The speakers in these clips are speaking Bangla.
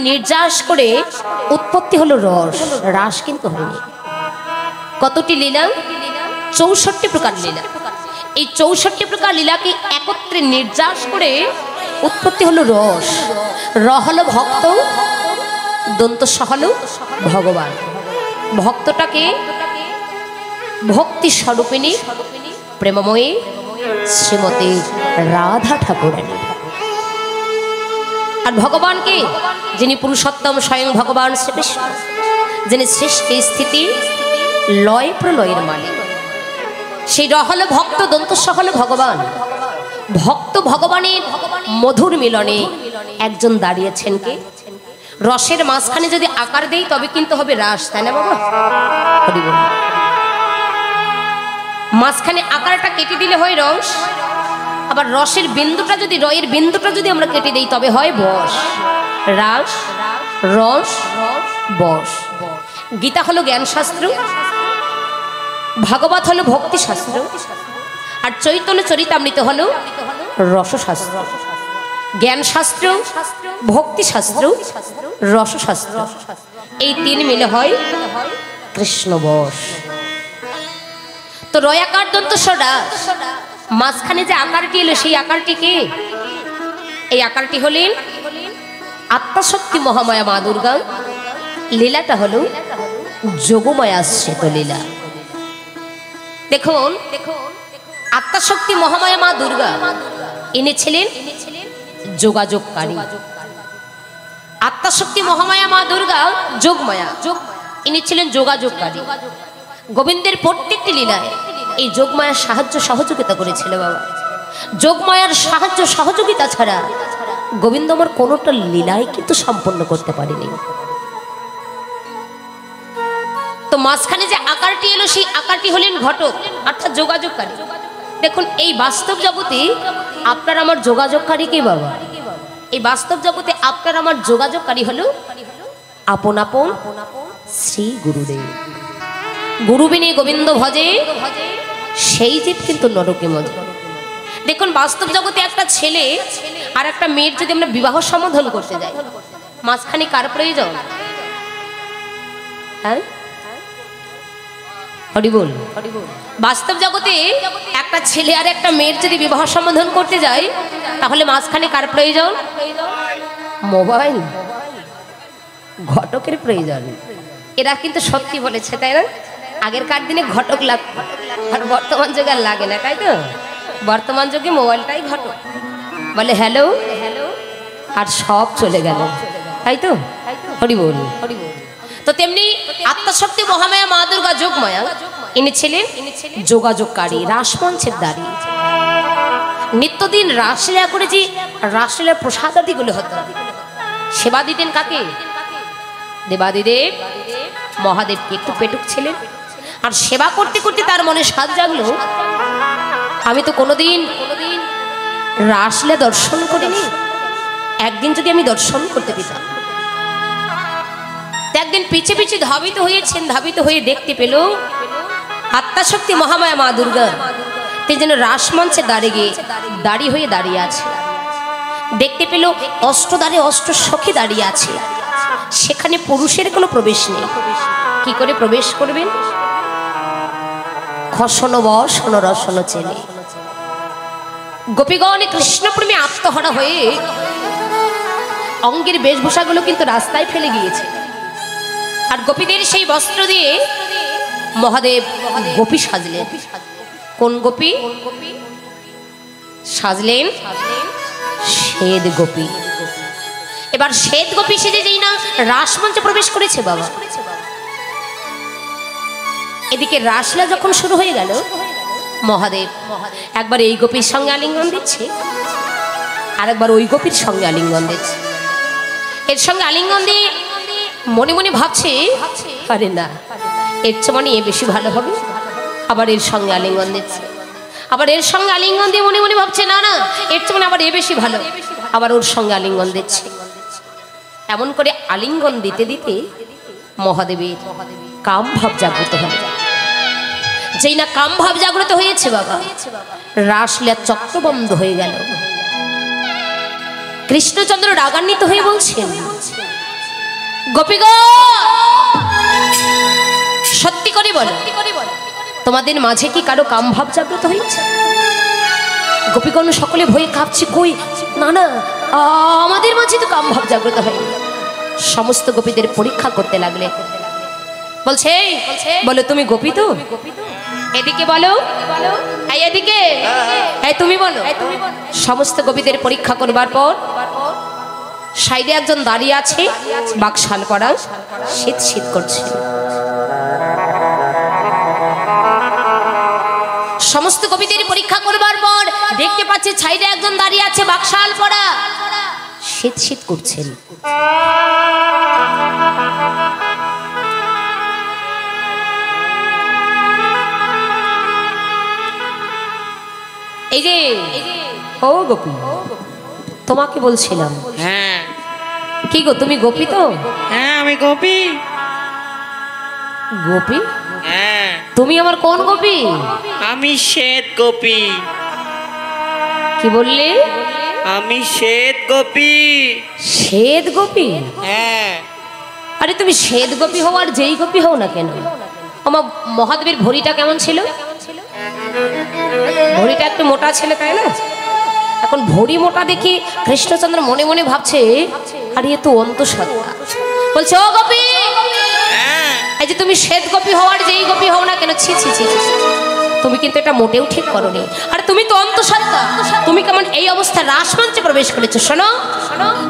নির্যাস করে উৎপত্তি হলো রস, রাস কিন্তু হয়নি। কতটি লীলা? 64 প্রকার লীলা। এই 64 প্রকার লীলাকে একত্রে নির্যাস করে উৎপত্তি হলো রস। র হলো ভক্ত, দন্ত স হলো ভগবান। ভক্তটাকে ভক্তি স্বরূপিণী প্রেমময়ী শ্রীমতী রাধা ঠাকুরানী, আর ভগবানকে যিনি পুরুষোত্তম স্বয়ং ভগবান শ্রীকৃষ্ণ, যিনি সৃষ্টি স্থিতি লয় প্রলয়ের মালিক। সেই র হলো ভক্ত, দন্ত স হলো ভগবান। ভক্ত ভগবানের মধুর মিলনে একজন দাঁড়িয়েছেন কে? রসের মাঝখানে যদি আকার দেই তবে কিন্তু হবে রাস, তাই না বাবা? মাঝখানে আকারটা কেটে দিলে হয় রস, আবার রসের বিন্দুটা যদি রয়ের বিন্দুটা যদি আমরা কেটে দেই তবে হয় বস। রাস, রস, বস। গীতা হলো জ্ঞান শাস্ত্র, ভাগবত হলো ভক্তি শাস্ত্র, আর চৈতন্য চরিতামৃত হলো রসশাস্ত্র। জ্ঞান শাস্ত্র, ভক্তি শাস্ত্র, রসশাস্ত্র, এই তিন মিলে হয় কৃষ্ণ বস। তো রয়াকার দন্ত রাস, মাঝখানে যে আকারটি এলো সেই আকারটি কে? এই আকারটি হলেন আত্মাশক্তি মহামায়া মা দুর্গা। লীলাটা হলো যোগমায়া শ্রেত লীলা। দেখুন, আত্মাশক্তি মহামায়া মা দুর্গা ইনি ছিলেন যোগাযোগকারী। আত্মাশক্তি মহামায়া মা দুর্গা যোগমায়া, ইনি ছিলেন যোগাযোগকারী। গোবিন্দের প্রত্যেকটি লীলায় এই যোগমায়ার সাহায্য সহযোগিতা করেছিল বাবা। যোগমায়ার সাহায্য সহযোগিতা ছাড়া গোবিন্দ আমার কোনোটা লীলায় কিন্তু সম্পন্ন করতে পারেনি। তো মাঝখানে যে আকারটি এলো সেই আকারটি হলেন ঘটক, অর্থাৎ যোগাযোগকারী। দেখুন, এই বাস্তব জগতে আপনার আমার যোগাযোগকারী কে বাবা? এই বাস্তব জগতে আপনার আমার যোগাযোগকারী হলো আপন আপন শ্রী গুরুদেব। গুরু বিনে গোবিন্দ ভজে, সেই জীব কিন্তু নরকে মজে। দেখুন, বাস্তব জগতে একটা ছেলে আর একটা মেয়ের যদি আমরা বিবাহ সম্বোধন করতে যাই, মাঝখানে কার প্রয়োজন? হ্যাঁ, হরি বল। বাস্তব জগতে একটা ছেলে আর একটা মেয়ের যদি বিবাহ সম্বোধন করতে যায়, তাহলে মাঝখানে কার প্রয়োজন? মোবাইল, ঘটকের প্রয়োজন। এরা কিন্তু সত্যি বলেছে, তাই না? আগেরকার দিনে ঘটক লাগতো, আর বর্তমান যুগে আর লাগে না, তাই তো? বর্তমান যুগে মোবাইলটাই ঘটক, বলে হ্যালো আর সব চলে গেল, তাই তো? হরি বল। তো তেমনি আত্মাশক্তি মহামায়া মা দুর্গা যোগমায়া, ইনি ছিলেন যোগাযোগকারী, রাসমঞ্চের দাঁড়ি। নিত্যদিন রাসলীলা করে যে রাসলীলার প্রসাদাদিগুলো হতো, সেবা দিতেন কাকে? দেবাদিদেব মহাদেবকে। একটু পেটুক ছিলেন, আর সেবা করতে করতে তার মনে সাধ জাগলো, আমি তো কোনোদিন রাসলীলা দর্শন করিনি, একদিন যদি আমি দর্শন করতে পেতাম। একদিন পিছে পিছে ধাবিত হয়েছেন, ধাবিত হয়ে দেখতে পেল আত্মাশক্তি মহামায়া মা দুর্গা, তিনি যেন রাসমঞ্চে দাঁড়িয়ে হয়ে দাঁড়িয়ে আছে। দেখতে পেল অষ্টদ্বারে অষ্ট সখী দাঁড়িয়ে আছে, সেখানে পুরুষের কোনো প্রবেশ নেই। কি করে প্রবেশ করবেন? খসন বসন রসন চেনে। গোপীগণে কৃষ্ণপ্রেমী আত্মহারা হয়ে অঙ্গের বেশভূষাগুলো কিন্তু রাস্তায় ফেলে গিয়েছে, আর গোপীদের সেই বস্ত্র দিয়ে মহাদেব গোপী সাজলেন। কোন গোপী সাজলেন? শ্বেত গোপী। এবার শ্বেত গোপী সেজে যেই না রাসমঞ্চে প্রবেশ করেছে বাবা, এদিকে রাসলীলা যখন শুরু হয়ে গেল, মহাদেব একবার এই গোপীর সঙ্গে আলিঙ্গন দিচ্ছে, আর একবার ওই গোপীর সঙ্গে আলিঙ্গন দিচ্ছে। এর সঙ্গে আলিঙ্গন দিয়ে মনে মনে ভাবছে, আরে না, এর চেয়ে মানে এ বেশি ভালো হবে। আবার এর সঙ্গে আলিঙ্গন দিচ্ছে, আবার এর সঙ্গে আলিঙ্গন দিয়ে মনে মনে ভাবছে, না না, এর চেয়ে মানে আবার এ বেশি ভালো। আবার ওর সঙ্গে আলিঙ্গন দিচ্ছে। এমন করে আলিঙ্গন দিতে দিতে মহাদেবের কাম ভাব জাগ্রত হল। যেই না কাম ভাব জাগ্রত হয়েছে বাবা, রাসলীলা চক্র বন্ধ হয়ে গেল। কৃষ্ণচন্দ্র রাগান্বিত হয়ে বলছেন, গোপীগণ সত্যি করে বলো, তোমাদের মাঝে কি কারো কাম ভাব জাগ্রত হয়েছে? গোপীগণ সকলে ভয়ে কাঁপছে, কই না না, আমাদের মাঝে তো কাম ভাব জাগ্রত হয়নি। সমস্ত গোপীদের পরীক্ষা করতে লাগলে, বলছে বলো তুমি গোপী তো? এদিকে বলো, এদিকে তুমি বলো। সমস্ত গোপীদের পরীক্ষা করবার পর সাইডে একজন দাঁড়িয়ে আছে, বাকশাল পরা, শীত শীত করছে। সমস্ত গোপীদের পরীক্ষা করবার পর দেখতে পাচ্ছে সাইডে একজন দাঁড়িয়ে আছে, বাকশাল পরা, শীত শীত করছেন। এই যে ও গোপী, তোমাকে বলছিলাম। হ্যাঁ। কি গো, তুমি গোপী তো? হ্যাঁ আমি গোপী। গোপী? হ্যাঁ। তুমি আমার কোন গোপী? আমি শ্বেত গোপী। কি বললে? আমি শ্বেত গোপী। শ্বেত গোপী? হ্যাঁ। আরে তুমি শ্বেত গোপী হও আর যেই গোপী হও না কেন, আমার মহাদেবের ভরিটা কেমন ছিল? ভরিটা একটু মোটা ছিল, তাই না? এখন ভরি মোটা দেখি কৃষ্ণচন্দ্র মনে মনে ভাবছে, আরে এ তো অন্তঃসত্ত্বা। বলছে ও গোপী, এই যে তুমি শ্বেত গোপী হও আর যেই গোপী হও না কেন, ছি ছি ছি, তুমি কিন্তু এটা মোটেও ঠিক করোনি। আর তুমি তো অন্তঃসত্ত্বা, তুমি কেমন এই অবস্থায় রাসমঞ্চে প্রবেশ করেছো? শোনো,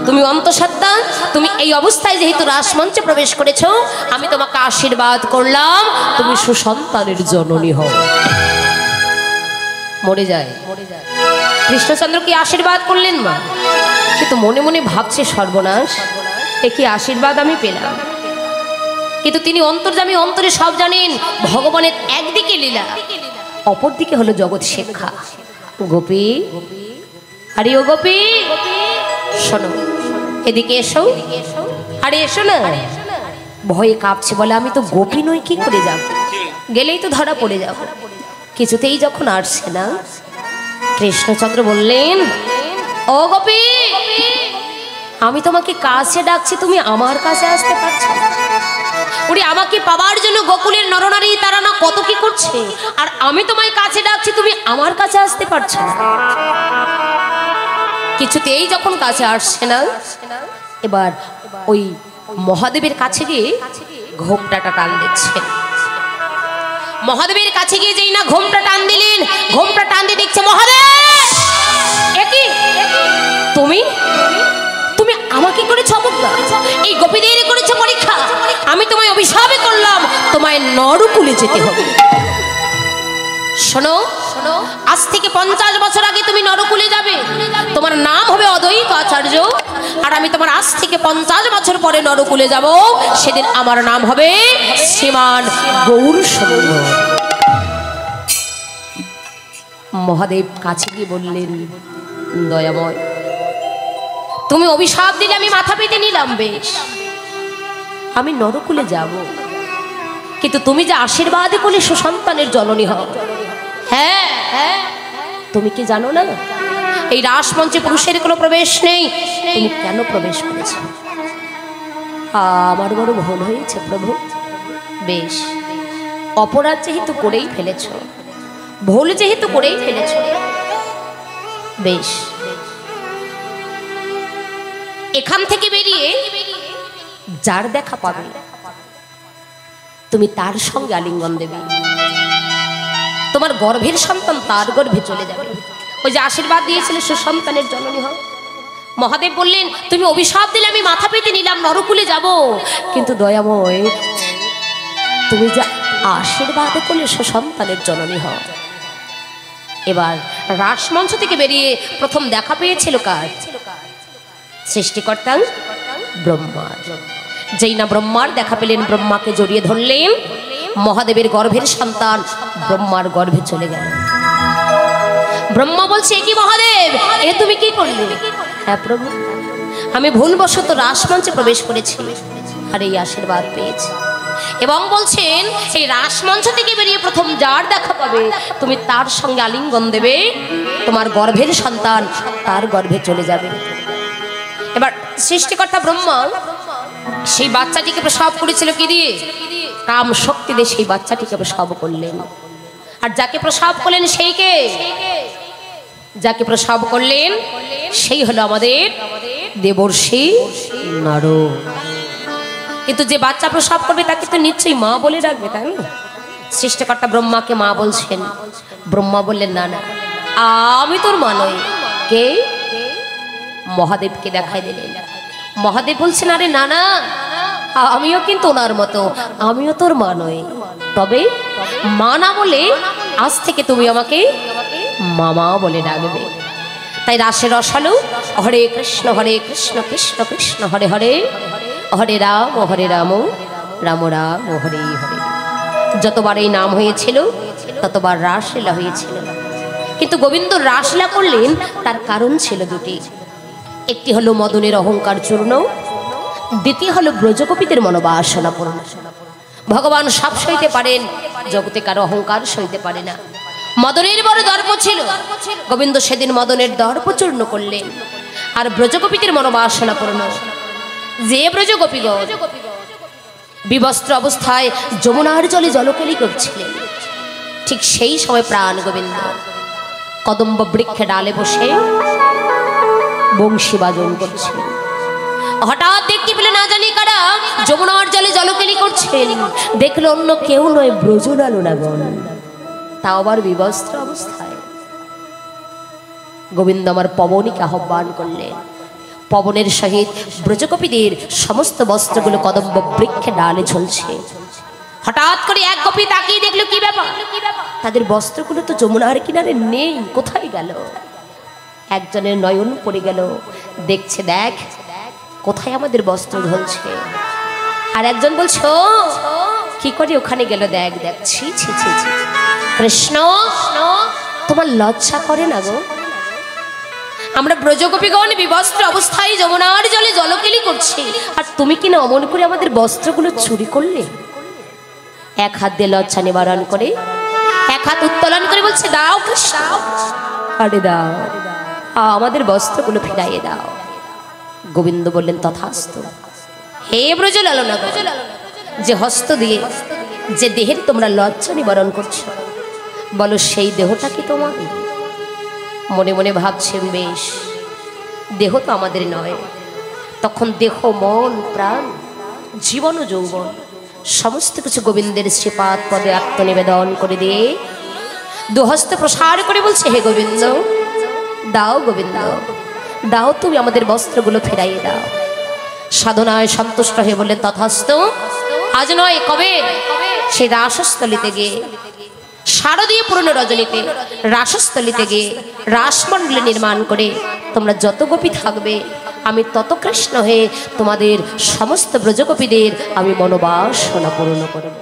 তুমি অন্তঃসত্ত্বা, তুমি এই অবস্থায় যেহেতু রাসমঞ্চে প্রবেশ করেছো, আমি তোমাকে আশীর্বাদ করলাম, তুমি সুসন্তানের জননী হও। মরে যায় কৃষ্ণচন্দ্র কি আশীর্বাদ করলেন মা, কিন্তু মনে মনে ভাবছে সর্বনাশ, এ কি আশীর্বাদ আমি পেলাম। কিন্তু তিনি অন্তর্যামী, অন্তরে সব জানেন। ভগবানের একদিকে লীলা, অপরদিকে হলো জগৎ শিক্ষা। গোপী, আরে ও গোপী শোনো, এদিকে এসো, আরে এসো না। ভয়ে কাঁপছে, বলে আমি তো গোপী নই, কি করে যাব? গেলেই তো ধরা পড়ে যাব। কিছুতেই যখন আসছে না, কৃষ্ণচন্দ্র বললেন, ও গোপী, আমি তোমাকে কাছে ডাকছি, তুমি আমার কাছে আসতে পারছো না? ওরে আমাকে পাবার জন্য গোকুলের নরনারী তারা না কত কি করছে, আর আমি তোমায় কাছে ডাকছি, তুমি আমার কাছে আসতে পারছো না। কিছুতেই যখন কাছে আসছে না, এবার ওই মহাদেবের কাছে গিয়ে ঘোমটাটা টান দিচ্ছেন। মহাদেবের কাছে গিয়ে যেই না ঘোমটা টান দিলেন, ঘোমটা টান দিয়ে দেখছে মহাদেব, একই তুমি তুমি আমাকে করেছো অবজ্ঞা, এই গোপীদের করেছো পরীক্ষা, আমি তোমায় অভিশাপে করলাম, তোমায় নরকুলে যেতে হবে। শোনো, আজ থেকে 50 বছর আগে তুমি নরকুলে যাবে, তোমার নাম হবে অদ্বৈত আচার্য, আর আমি তোমার আজ থেকে 50 বছর পরে নরকুলে যাব, সেদিন আমার নাম হবে শ্রীমান গৌর সুন্দর। মহাদেব কাছে গিয়ে বললেন, দয়াময়, তুমি অভিশাপ দিলে আমি মাথা পেতে নিলাম, বেশ, আমি নরকুলে যাব, কিন্তু তুমি যে আশীর্বাদ করলে সুসন্তানের জননী হও। হ্যাঁ হ্যাঁ, তুমি কি জানো না এই রাসমঞ্চে পুরুষের কোনো প্রবেশ নেই, তুমি কেন প্রবেশ করেছো? আমার বড় ভুল হয়েছে প্রভু। বেশ, অপরাধ যেহেতু করেই ফেলেছ, ভুল যেহেতু করেই ফেলেছ, বেশ, এখান থেকে বেরিয়ে যার দেখা পাবে তুমি তার সঙ্গে আলিঙ্গন দেবে, তোমার গর্ভের সন্তান তার গর্ভে চলে যাবে। ওই যে আশীর্বাদ দিয়েছিলে সুসন্তানের জননী হও, মহাদেব বললেন তুমি অভিশাপ দিলে আমি মাথা পেতে নিলাম, নরকুলে যাব, কিন্তু দয়াময় তুমি যা আশীর্বাদ করলে সুসন্তানের জননী হও। এবার রাসমঞ্চ থেকে বেরিয়ে প্রথম দেখা পেয়েছিল কার? সৃষ্টিকর্তা ব্রহ্মার। যেই না ব্রহ্মার দেখা পেলেন, ব্রহ্মাকে জড়িয়ে ধরলেন, মহাদেবের গর্ভের সন্তান ব্রহ্মার গর্ভে চলে গেল। ব্রহ্মা বলছে, কি মহাদেব, এ তুমি কি করলে? হ্যাঁ প্রভু, আমি ভুলবশত রাসমঞ্চে প্রবেশ করেছি আর এই আশীর্বাদ পেয়েছি। এবং বলছেন এই রাসমঞ্চ থেকে বেরিয়ে প্রথম যার দেখা পাবে তুমি তার সঙ্গে আলিঙ্গন দেবে, তোমার গর্ভের সন্তান তার গর্ভে চলে যাবে। এবার সৃষ্টিকর্তা ব্রহ্মা সেই বাচ্চাটিকে প্রসব করেছিল কি দিয়ে? কাম শক্তি দিয়ে সেই বাচ্চাটিকে প্রসব করলেন। আর যাকে প্রসব করলেন সেই কে? যাকে প্রসব করলেন সেই হলো আমাদের দেবর্ষি নারদ। কিন্তু যে বাচ্চা প্রসব করবে তাকে তো নিশ্চয়ই মা বলে রাখবে, তাই না? সৃষ্টিকর্তা ব্রহ্মাকে মা বলছেন। ব্রহ্মা বললেন না না, আমি তোর মা নই। কে? মহাদেবকে দেখাই দিলেন। মহাদেব বলছেন আরে না না, আমিও কিন্তু ওনার মতো, আমিও তোর মা নই। তবে মা না বলে আজ থেকে তুমি আমাকে মামা বলে ডাকবে। তাই রাসের রস হলো হরে কৃষ্ণ কৃষ্ণ কৃষ্ণ হরে হরে, হরে রাম রাম রাম হরে হরে। যতবার এই নাম হয়েছিল ততবার রাসলীলা হয়েছিল। কিন্তু গোবিন্দ রাসলীলা করলেন তার কারণ ছিল দুটি। একটি হলো মদনের অহংকার চূর্ণ, দ্বিতীয় হলো ব্রজগোপীদের মনোবাসনা পূর্ণ। ভগবান সব সইতে পারেন, জগতে কারো অহংকার সইতে পারে না। মদনের বড় দর্প ছিল, গোবিন্দ সেদিন মদনের দর্প চূর্ণ করলেন। আর ব্রজগোপীদের মনোবাসনা পূর্ণ। যে ব্রজগোপীগণ বিবস্ত্র অবস্থায় যমুনার জলে জলকেলি করছিলেন, ঠিক সেই সময় প্রাণ গোবিন্দ কদম্ব বৃক্ষে ডালে বসে বংশী বাজন করছিলেন। হঠাৎ দেখতে পেলে না জানি কারা যমুনার জলে জলকেলি করছেন। দেখলো অন্য কেউ নয়, ব্রজলালনাগণ, তাও আবার বিবস্ত্র অবস্থায়। গোবিন্দ আমার পবনীকে আহ্বান করলেন। পবনের সহিত ব্রজগোপীদের সমস্ত বস্ত্রগুলো কদম্ব বৃক্ষে ডালে ঝুলছে। হঠাৎ করে এক গোপী তাকিয়ে দেখলো কি ব্যাপার, তাদের বস্ত্রগুলো তো যমুনার কিনারে নেই, কোথায় গেল? একজনের নয়ন পড়ে গেল, দেখছে দেখ কোথায় আমাদের বস্ত্র ঝুলছে। আর একজন বলছে কি করে ওখানে গেল, দেখ দেখ। ছি ছি ছি ছি, কৃষ্ণ তোমার লজ্জা করে না গো? আমরা ব্রজগোপীগণ বিবস্ত্র অবস্থায় যমুনার জলে জলকেলি করছি, আর তুমি কিনা অমন করে আমাদের বস্ত্রগুলো চুরি করলে। এক হাত দিয়ে লজ্জা নিবারণ করে এক হাত উত্তোলন করে বলছে দাও কৃষ্ণ, আরে দাও, আমাদের বস্ত্রগুলো ফিরাইয়ে দাও। গোবিন্দ বললেন তথাস্তু। হে ব্রজলালনা, যে হস্ত দিয়ে যে দেহের তোমরা লজ্জা নিবারণ করছো, বলো সেই দেহটা কি তোমাদের? মনে মনে ভাবছেন বেশ, দেহ তো আমাদের নয়। তখন দেহ মন প্রাণ জীবন ও যৌবন সমস্ত কিছু গোবিন্দের শ্রীপাদ পদে আত্মনিবেদন করে দিয়ে দুহস্ত প্রসার করে বলছে হে গোবিন্দ দাও, গোবিন্দ দাও, তুমি আমাদের বস্ত্রগুলো ফেরাইয়ে দাও। সাধনায় সন্তুষ্ট হয়ে বললেন তথাস্তু। আজ নয় কবে সেই রাসস্থলিতে গিয়ে, শারদীয় পূর্ণ রজনীতে রাসস্থলিতে গিয়ে রাসমণ্ডলী নির্মাণ করে তোমরা যত গোপী থাকবে, আমি তত কৃষ্ণ হয়ে তোমাদের সমস্ত ব্রজগোপীদের আমি মনোবাসনা পূর্ণ করব।